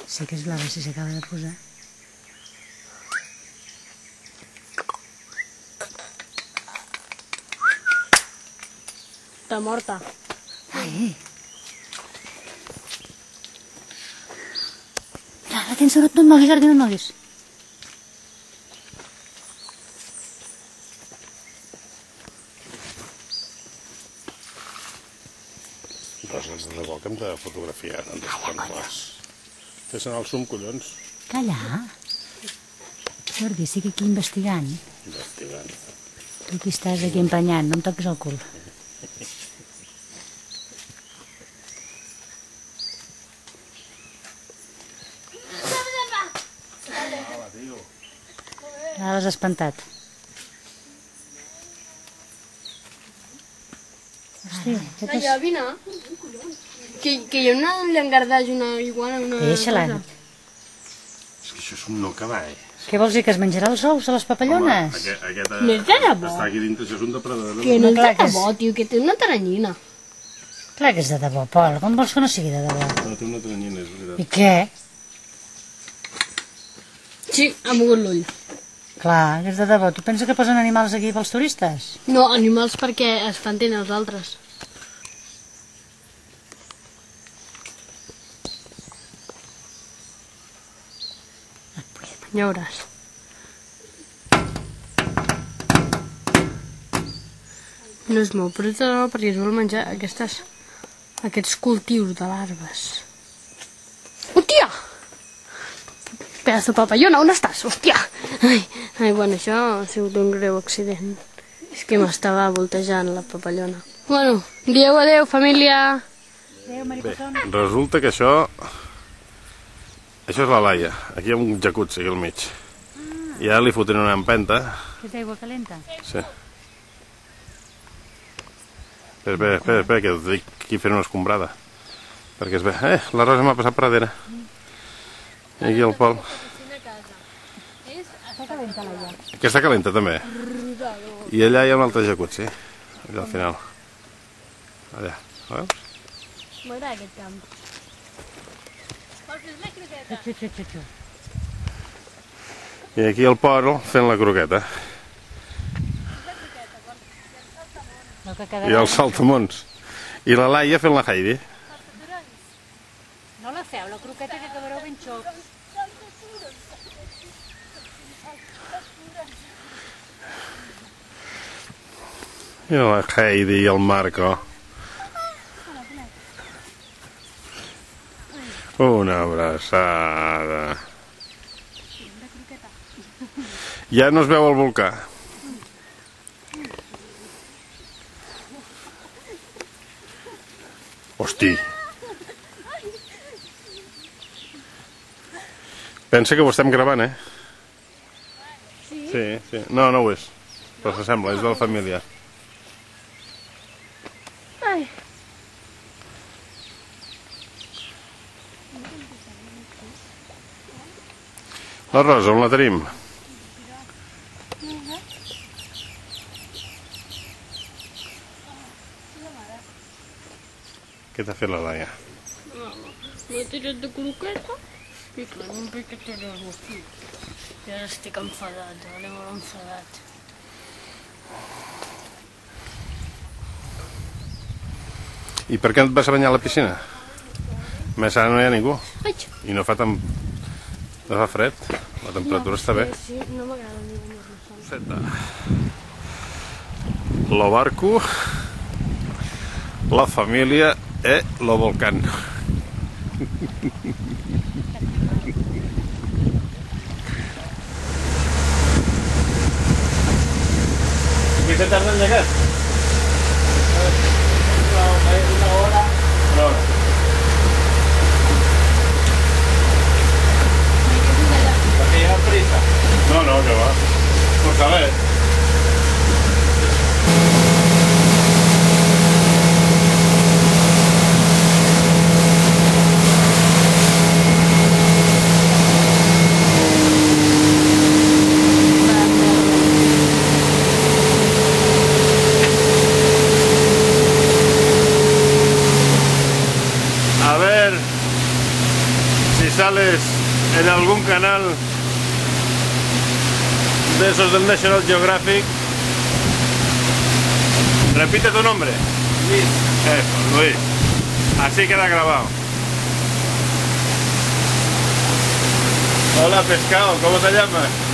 Sí que és blava si s'acaba de posar. Està morta. Ai! Ara tens sort, no et moguis, Jordi, no et moguis. Roses de debò que hem de fotografiar en desplantades. Fes-en el zoom, collons. Calla. Jordi, estic aquí investigant. Investigant. Tu aquí estàs aquí emprenyant, no em toquis el cul. Ara l'has espantat. Hòstia, què t'has... Allà, vine. Que hi ha una llangardaix, una iguana, una... Deixa-la. És que això és un no acabar, Què vols dir, que es menjarà els ous de les papallones? Aquest No és de debò. està aquí dintre, això és un depredador. Que no és clar de que és. debò, tio, que té una taranyina. Clar que és de debò, Pol. Com vols que no sigui de debò? No, té una tranyina, és veritat. I què? Sí, ha mogut l'ull. Clar, que és de debò. Tu penses que posen animals aquí pels turistes? No, animals perquè es fan tenir els altres. Ja veuràs. No es mou, però és de debò perquè es vol menjar aquests cultius de larves. Hòstia! Pedazo de papallona, on estàs? Hòstia! Ai, bueno, això ha sigut un greu accident. És que m'estava voltejant la papallona. Bueno, dieu adeu, família. Adéu, Bé, resulta que això... Això és la Laia. Aquí hi ha un jacuzzi aquí al mig. I ara li foten una empenta. Que és d'aigua calenta? Sí. Espera, que us dic aquí fent una escombrada. Perquè es ve... la Rosa m'ha passat per darrere. I aquí el Pol. Està calenta l'aigua. Aquesta calenta també. I allà hi ha un altre jacuzzi. Allà al final. Allà. Veus? M'agrada aquest camp. Xu. I aquí el Pol fent la croqueta. No, que I quedarà... els saltamons. I la Laia fent la Heidi. No la feu, la croqueta que acabareu ben xocs. I la Heidi i el Marco. Una abraçada. Ja no es veu el volcà. Hosti. Pensa que ho estem gravant, Sí. No, no ho és. Però s'assembla, és de la família. Ai. La Rosa, on la tenim? Què t'ha fet la Laia? M'he tirat de croqueta i clar, un piquet de rostit. I ara estic enfadat, ara molt enfadat. I per què no et vas a banyar a la piscina? Més ara no hi ha ningú. Ai! I no fa fred. La temperatura està bé. Sí, no m'agrada ni banyar-me sol. Seta. Lo barco, la família e lo volcán. ¿Qué se tarda en llegar? Una hora. ¿Por qué llevan prisa? No, que va. Por saber. sales en algún canal de esos del National Geographic. Repite tu nombre. Luis. Eso, Luis. Así queda grabado. Hola pescado, ¿cómo te llamas?